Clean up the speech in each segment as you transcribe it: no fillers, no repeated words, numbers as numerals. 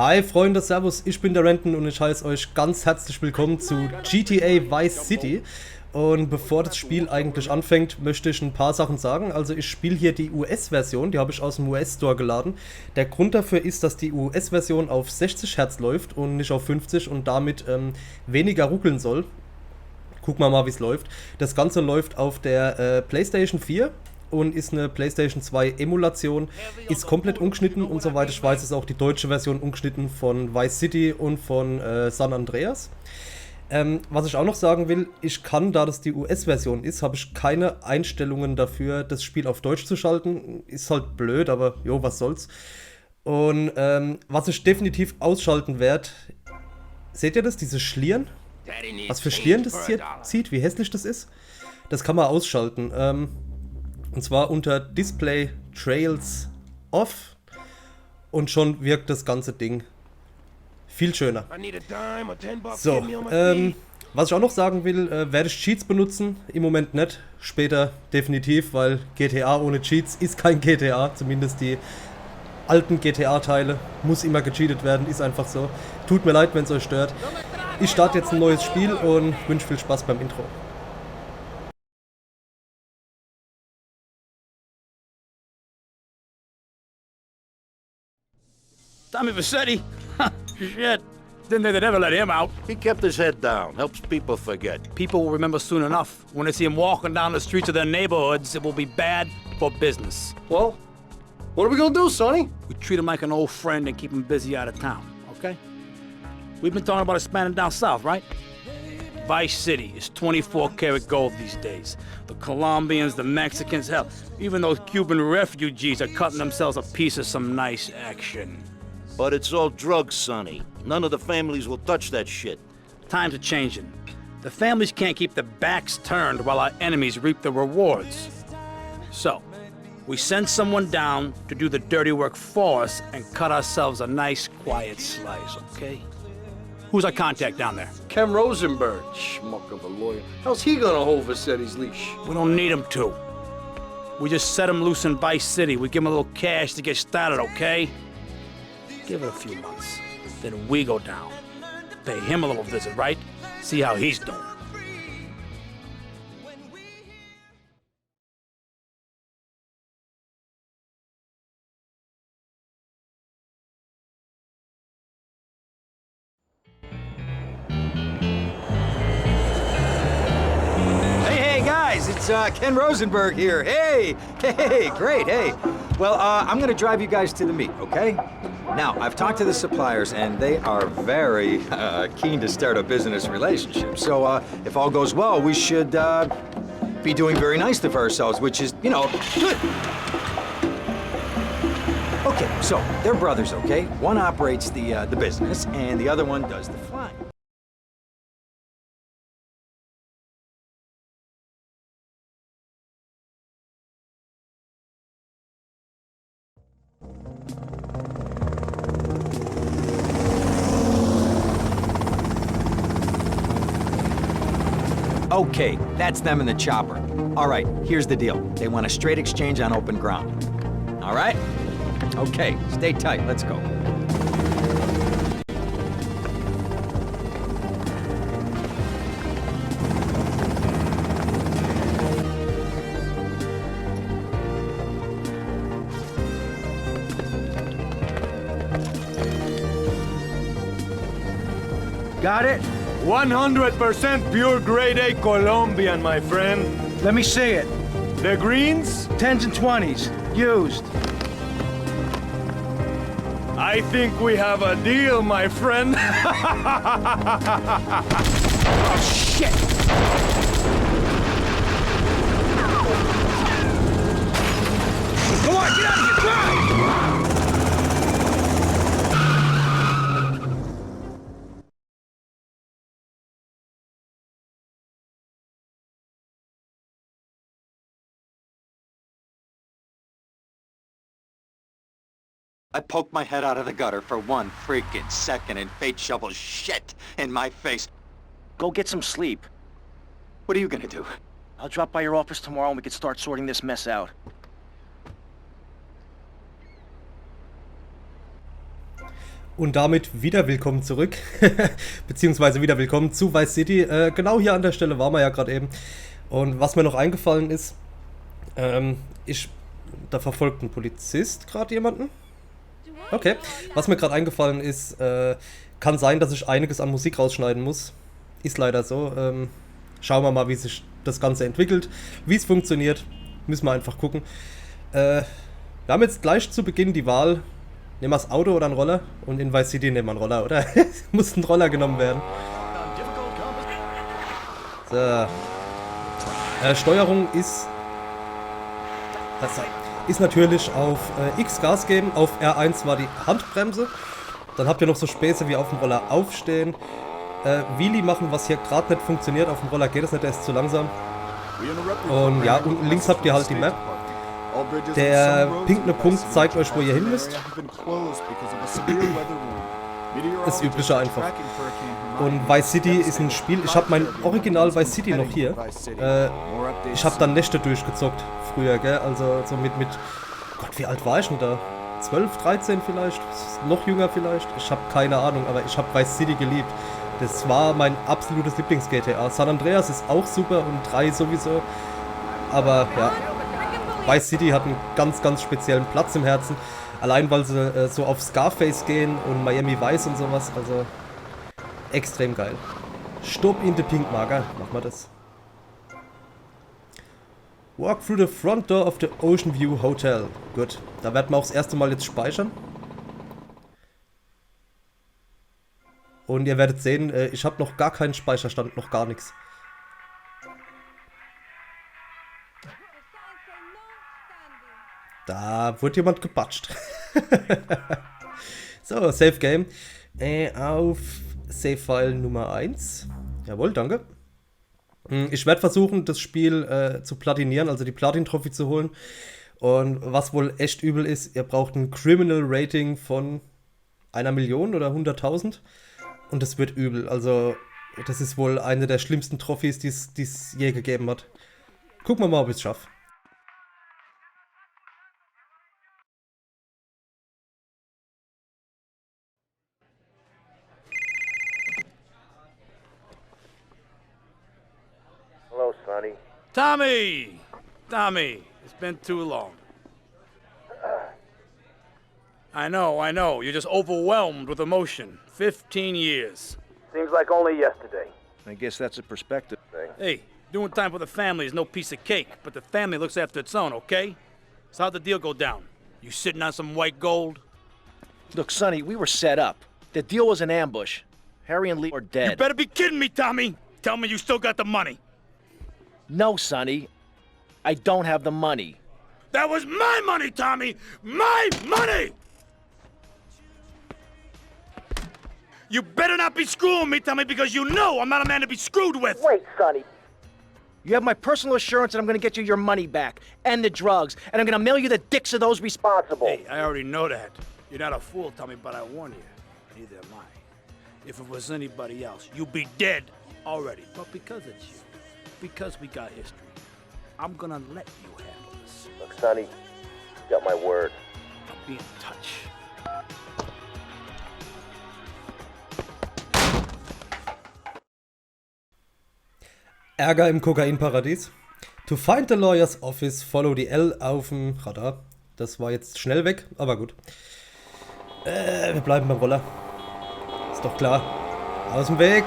Hi Freunde, Servus, ich bin der Renton und ich heiße euch ganz herzlich willkommen zu GTA Vice City. Und bevor das Spiel eigentlich anfängt, möchte ich ein paar Sachen sagen. Also ich spiele hier die US-Version, die habe ich aus dem US-Store geladen. Der Grund dafür ist, dass die US-Version auf 60 Hertz läuft und nicht auf 50 und damit weniger ruckeln soll. Gucken wir mal, wie es läuft. Das Ganze läuft auf der PlayStation 4 und ist eine PlayStation 2 Emulation, ist komplett ungeschnitten und soweit ich weiß, ist auch die deutsche Version ungeschnitten von Vice City und von San Andreas. Was ich auch noch sagen will, ich kann, da das die US-Version ist, habe ich keine Einstellungen dafür, das Spiel auf Deutsch zu schalten. Ist halt blöd, aber jo, was soll's. Und was ich definitiv ausschalten werde, seht ihr das, diese Schlieren? Was für Schlieren das hier zieht, wie hässlich das ist? Das kann man ausschalten. Und zwar unter Display Trails Off. Und schon wirkt das ganze Ding viel schöner. So, was ich auch noch sagen will, werde ich Cheats benutzen? Im Moment nicht, später definitiv, weil GTA ohne Cheats ist kein GTA, zumindest die alten GTA-Teile, muss immer gecheatet werden, ist einfach so. Tut mir leid, wenn es euch stört. Ich starte jetzt ein neues Spiel und wünsche viel Spaß beim Intro. Tommy Vercetti? Shit. Didn't think they'd ever let him out. He kept his head down, helps people forget. People will remember soon enough. When they see him walking down the streets of their neighborhoods, it will be bad for business. Well, what are we gonna do, Sonny? We treat him like an old friend and keep him busy out of town, okay? We've been talking about expanding down south, right? Vice City is 24 karat gold these days. The Colombians, the Mexicans, hell, even those Cuban refugees are cutting themselves a piece of some nice action. But it's all drugs, Sonny. None of the families will touch that shit. Times are changing. The families can't keep their backs turned while our enemies reap the rewards. So, we send someone down to do the dirty work for us and cut ourselves a nice, quiet slice, okay? Who's our contact down there? Ken Rosenberg, schmuck of a lawyer. How's he gonna hold Vercetti's leash? We don't need him to. We just set him loose in Vice City. We give him a little cash to get started, okay? Give it a few months. Then we go down. Pay him a little visit, right? See how he's doing. Hey, guys, it's Ken Rosenberg here. Hey, great, hey. Well, I'm gonna drive you guys to the meet, okay? Now, I've talked to the suppliers, and they are very keen to start a business relationship. So, if all goes well, we should be doing very nicely for ourselves, which is, you know, good. Okay, so they're brothers, okay? One operates the business, and the other one does the flying. Okay, that's them in the chopper. All right, here's the deal. They want a straight exchange on open ground. All right? Okay, stay tight, let's go. Got it? 100% pure grade A Colombian, my friend. Let me see it. The greens? 10s and 20s. Used. I think we have a deal, my friend. Oh, shit! Come on, get out of here! Drive! I poked my head out of the gutter for one freaking second and fate shovels shit in my face. Go get some sleep. What are you gonna do? I'll drop by your office tomorrow and we can start sorting this mess out. Und damit wieder willkommen zurück, beziehungsweise wieder willkommen zu Vice City. Genau hier an der Stelle waren wir ja gerade eben. Und was mir noch eingefallen ist, da verfolgt ein Polizist gerade jemanden. Okay, was mir gerade eingefallen ist, kann sein, dass ich einiges an Musik rausschneiden muss. Ist leider so. Schauen wir mal, wie sich das Ganze entwickelt, wie es funktioniert. Müssen wir einfach gucken. Wir haben jetzt gleich zu Beginn die Wahl. Nehmen wir das Auto oder einen Roller? Und in Vice City nehmen wir einen Roller, oder? Muss ein Roller genommen werden. So. Steuerung ist natürlich auf X Gas geben. Auf R1 war die Handbremse. Dann habt ihr noch so Späße wie auf dem Roller aufstehen. Wheelie machen, was hier gerade nicht funktioniert. Auf dem Roller geht es nicht, der ist zu langsam. Und ja, unten links habt ihr halt die Map. Der pinkne Punkt zeigt euch, wo ihr hin müsst. Das Übliche einfach. Und Vice City ist ein Spiel, ich habe mein Original Vice City noch hier. Ich habe dann Nächte durchgezockt früher, gell? Also so mit Gott, wie alt war ich denn da? 12, 13 vielleicht? Noch jünger vielleicht? Ich habe keine Ahnung, aber ich habe Vice City geliebt. Das war mein absolutes Lieblings-GTA. San Andreas ist auch super und 3 sowieso. Aber ja, Vice City hat einen ganz, ganz speziellen Platz im Herzen. Allein, weil sie so auf Scarface gehen und Miami Vice und sowas. Also, extrem geil. Stop in the Pink Marker. Machen wir das. Walk through the front door of the Ocean View Hotel. Gut, da werden wir auch das erste Mal jetzt speichern. Und ihr werdet sehen, ich habe noch gar keinen Speicherstand, noch gar nichts. Da wurde jemand gebatscht. So, Save Game. Auf Save File Nummer 1. Jawohl, danke. Ich werde versuchen, das Spiel zu platinieren, also die Platin-Trophy zu holen. Und was wohl echt übel ist, ihr braucht ein Criminal Rating von 1 Million oder 100.000. Und das wird übel. Also, das ist wohl eine der schlimmsten Trophys, die es je gegeben hat. Gucken wir mal, ob ich es schaffe. Hello, Sonny. Tommy, it's been too long. I know, you're just overwhelmed with emotion. 15 years. Seems like only yesterday. I guess that's a perspective thing. Hey, doing time for the family is no piece of cake, but the family looks after its own, okay? So how'd the deal go down? You sitting on some white gold? Look, Sonny, we were set up. The deal was an ambush. Harry and Lee are dead. You better be kidding me, Tommy! Tell me you still got the money. No, Sonny. I don't have the money. That was my money, Tommy! My money! You better not be screwing me, Tommy, because you know I'm not a man to be screwed with! Wait, Sonny. You have my personal assurance that I'm gonna get you your money back, and the drugs, and I'm gonna mail you the dicks of those responsible. Hey, I already know that. You're not a fool, Tommy, but I warn you, neither am I. If it was anybody else, you'd be dead already. But because it's you, because we got history, I'm gonna let you handle this. Look, Sonny, you got my word. I'll be in touch. Ärger im Kokainparadies. To find the lawyer's office, follow the L auf dem Radar. Das war jetzt schnell weg, aber gut. Wir bleiben beim Roller. Ist doch klar. Aus dem Weg.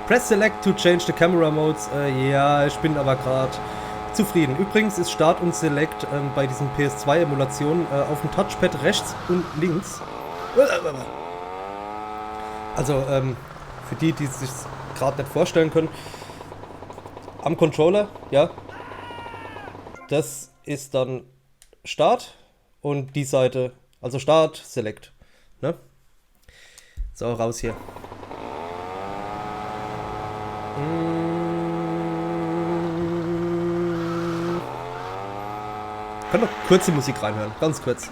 Press Select to change the camera modes. Ja, ich bin aber gerade zufrieden. Übrigens ist Start und Select bei diesen PS2-Emulationen auf dem Touchpad rechts und links. Also, für die es sich gerade nicht vorstellen können, am Controller, ja, das ist dann Start und die Seite, also Start, Select, ne? So, raus hier. Können noch kurz die Musik reinhören, ganz kurz.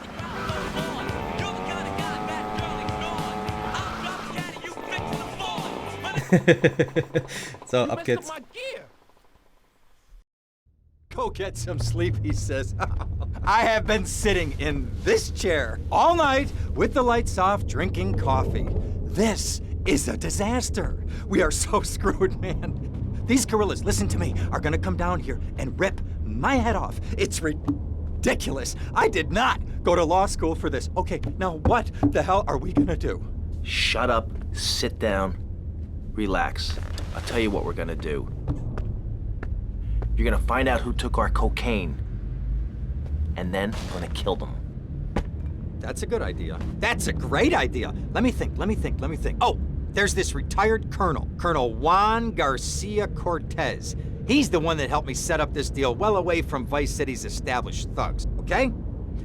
So, ab geht's. Go get some sleep, he says. I have been sitting in this chair all night with the lights off, drinking coffee. This is a disaster. We are so screwed, man. These gorillas, listen to me, are gonna come down here and rip my head off. It's ridiculous. I did not go to law school for this. Okay, now what the hell are we gonna do? Shut up, sit down, relax. I'll tell you what we're gonna do. You're gonna find out who took our cocaine, and then we're gonna kill them. That's a good idea. That's a great idea. Let me think. Oh, there's this retired colonel, Colonel Juan Garcia Cortez. He's the one that helped me set up this deal well away from Vice City's established thugs, okay?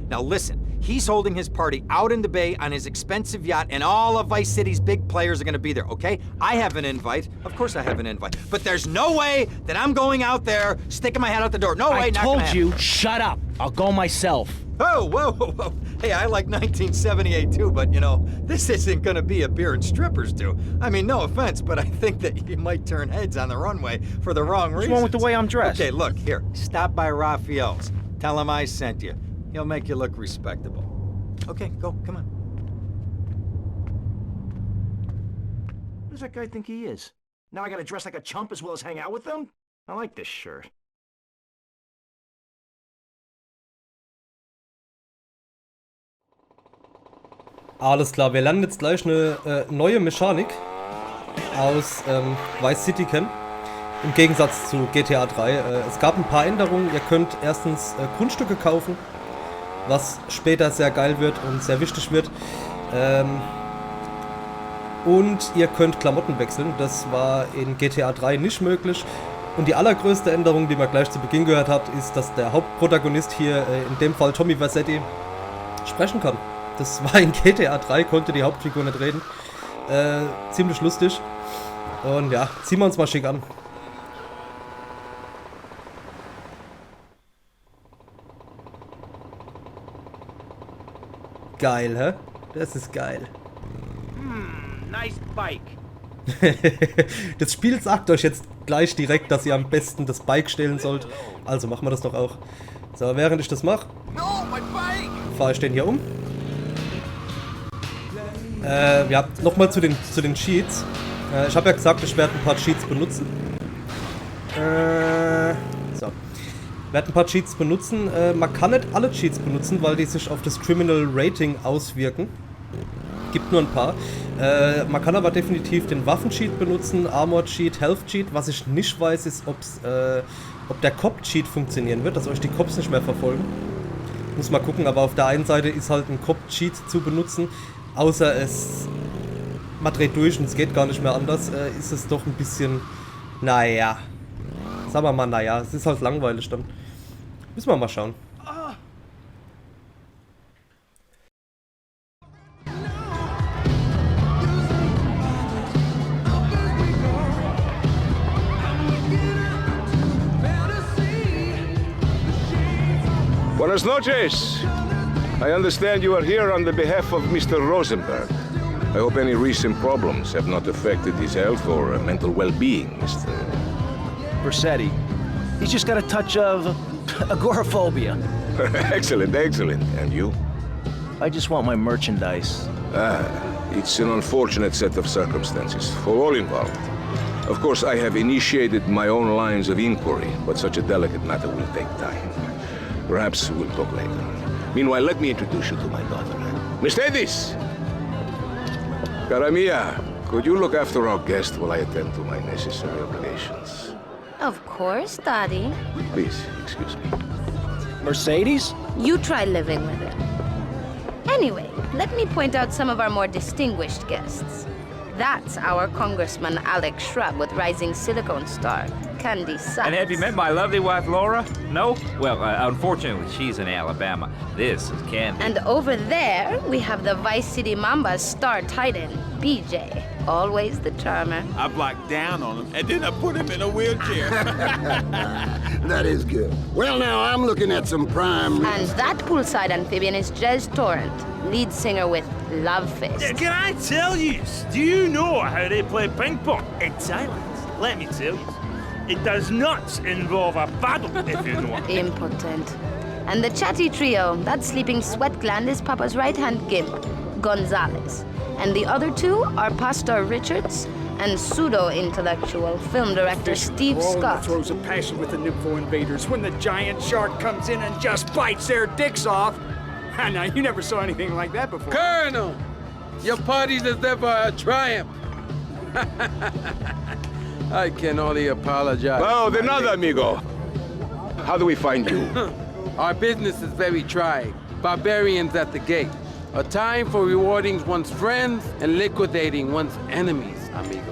Now listen, he's holding his party out in the bay on his expensive yacht, and all of Vice City's big players are gonna be there, okay? I have an invite. Of course I have an invite. But there's no way that I'm going out there sticking my head out the door. No way, I not gonna told happen. you, shut up. I'll go myself. Oh, whoa. Hey, I like 1978 too, but you know, this isn't gonna be a beer and strippers do. I mean, no offense, but I think that you might turn heads on the runway for the wrong reasons. What's wrong with the way I'm dressed? Okay, look, here, stop by Raphael's. Tell him I sent you. He'll make you look respectable. Okay, go, come on. Who does that guy think he is? Now I gotta dress like a chump as well as hang out with them? I like this shirt. Alles klar, wir lernen jetzt gleich eine neue Mechanik aus Vice City kennen. Im Gegensatz zu GTA 3. Es gab ein paar Änderungen. Ihr könnt erstens Grundstücke kaufen, was später sehr geil wird und sehr wichtig wird. Und ihr könnt Klamotten wechseln. Das war in GTA 3 nicht möglich. Und die allergrößte Änderung, die man gleich zu Beginn gehört hat, ist, dass der Hauptprotagonist hier, in dem Fall Tommy Vercetti, sprechen kann. Das war in GTA 3, konnte die Hauptfigur nicht reden. Ziemlich lustig. Und ja, ziehen wir uns mal schick an. Geil, hä? Das ist geil. Nice bike. Das Spiel sagt euch jetzt gleich direkt, dass ihr am besten das Bike stehlen sollt. Also machen wir das doch auch. So, während ich das mache, fahre ich den hier um. Ja, nochmal zu den Cheats. Ich habe ja gesagt, ich werde ein paar Cheats benutzen. So. Ich werde ein paar Cheats benutzen. Man kann nicht alle Cheats benutzen, weil die sich auf das Criminal Rating auswirken. Gibt nur ein paar. Man kann aber definitiv den Waffen-Cheat benutzen, Armor-Cheat, Health-Cheat. Was ich nicht weiß, ist, ob der Cop-Cheat funktionieren wird, dass euch die Cops nicht mehr verfolgen. Muss mal gucken, aber auf der einen Seite ist halt ein Cop-Cheat zu benutzen. Außer man dreht durch und es geht gar nicht mehr anders, ist es doch ein bisschen, naja. Sagen wir mal, naja, es ist halt langweilig dann. Müssen wir mal schauen. Buenas noches. I understand you are here on the behalf of Mr. Rosenberg. I hope any recent problems have not affected his health or mental well-being, Mr. Vercetti. He's just got a touch of agoraphobia. Excellent. And you? I just want my merchandise. It's an unfortunate set of circumstances for all involved. Of course, I have initiated my own lines of inquiry, but such a delicate matter will take time. Perhaps we'll talk later. Meanwhile, let me introduce you to my daughter. Miss Davis! Cara mia, could you look after our guest while I attend to my necessary obligations? Of course, Daddy. Please, excuse me. Mercedes? You try living with it. Anyway, let me point out some of our more distinguished guests. That's our Congressman Alex Shrub with rising silicone star, Candy Sachs. And have you met my lovely wife, Laura? No? Well, unfortunately, she's in Alabama. This is Candy. And over there, we have the Vice City Mamba's star titan, BJ. Always the charmer. I blocked down on him, and then I put him in a wheelchair. That is good. Well, now I'm looking at some prime... And that poolside amphibian is Jez Torrent, lead singer with Love Fist. Can I tell you? Do you know how they play ping pong in Thailand? Let me tell you. It does not involve a paddle, if you know what I mean. Impotent. And the chatty trio, that sleeping sweat gland is Papa's right-hand gimp, Gonzalez. And the other two are Pastor Richards and pseudo-intellectual film director Steve Scott. Throws a passion with the nympho invaders when the giant shark comes in and just bites their dicks off. Now, you never saw anything like that before. Colonel, your party is ever a triumph. I can only apologize. Oh, de nada, amigo. How do we find you? Our business is very trying. Barbarians at the gate. A time for rewarding one's friends and liquidating one's enemies, amigo.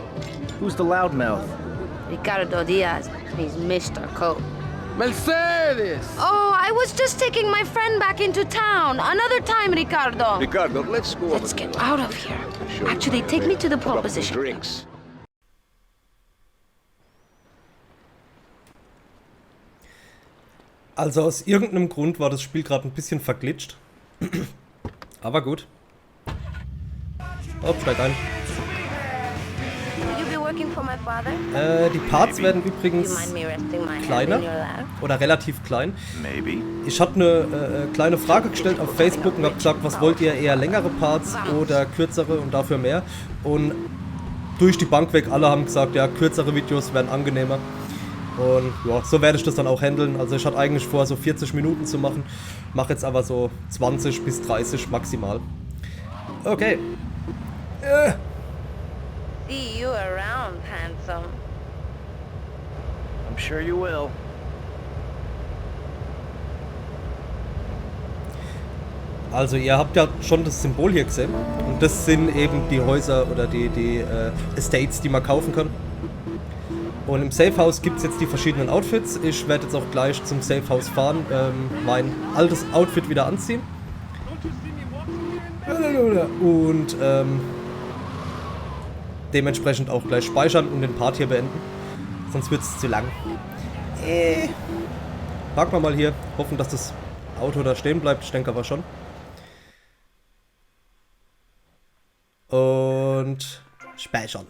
Who's the loudmouth? Ricardo Diaz, he's Mr. Coke. Mercedes! Oh, I was just taking my friend back into town. Another time, Ricardo. Ricardo, let's go. Let's get out of here. Actually, take me to the pole position. Drinks. Also aus irgendeinem Grund war das Spiel gerade ein bisschen verglitscht. Aber gut. Oh, steig ein. Die Parts werden übrigens kleiner oder relativ klein. Ich habe eine kleine Frage gestellt auf Facebook und habe gesagt, was wollt ihr, eher längere Parts oder kürzere und dafür mehr? Und durch die Bank weg alle haben gesagt, ja, kürzere Videos werden angenehmer. Und ja, so werde ich das dann auch handeln. Also ich hatte eigentlich vor, so 40 Minuten zu machen. Mache jetzt aber so 20 bis 30 maximal. Okay. See you around, handsome. I'm sure you will. Also ihr habt ja schon das Symbol hier gesehen. Und das sind eben die Häuser oder die Estates, die man kaufen kann. Und im Safehouse gibt es jetzt die verschiedenen Outfits. Ich werde jetzt auch gleich zum Safehouse fahren, mein altes Outfit wieder anziehen. Und dementsprechend auch gleich speichern und den Part hier beenden. Sonst wird es zu lang. Parken wir mal hier. Hoffen, dass das Auto da stehen bleibt. Ich denke aber schon. Und speichern.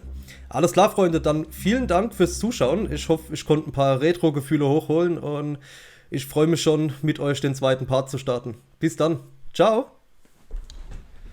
Alles klar, Freunde, dann vielen Dank fürs Zuschauen. Ich hoffe, ich konnte ein paar Retro-Gefühle hochholen und ich freue mich schon, mit euch den zweiten Part zu starten. Bis dann. Ciao.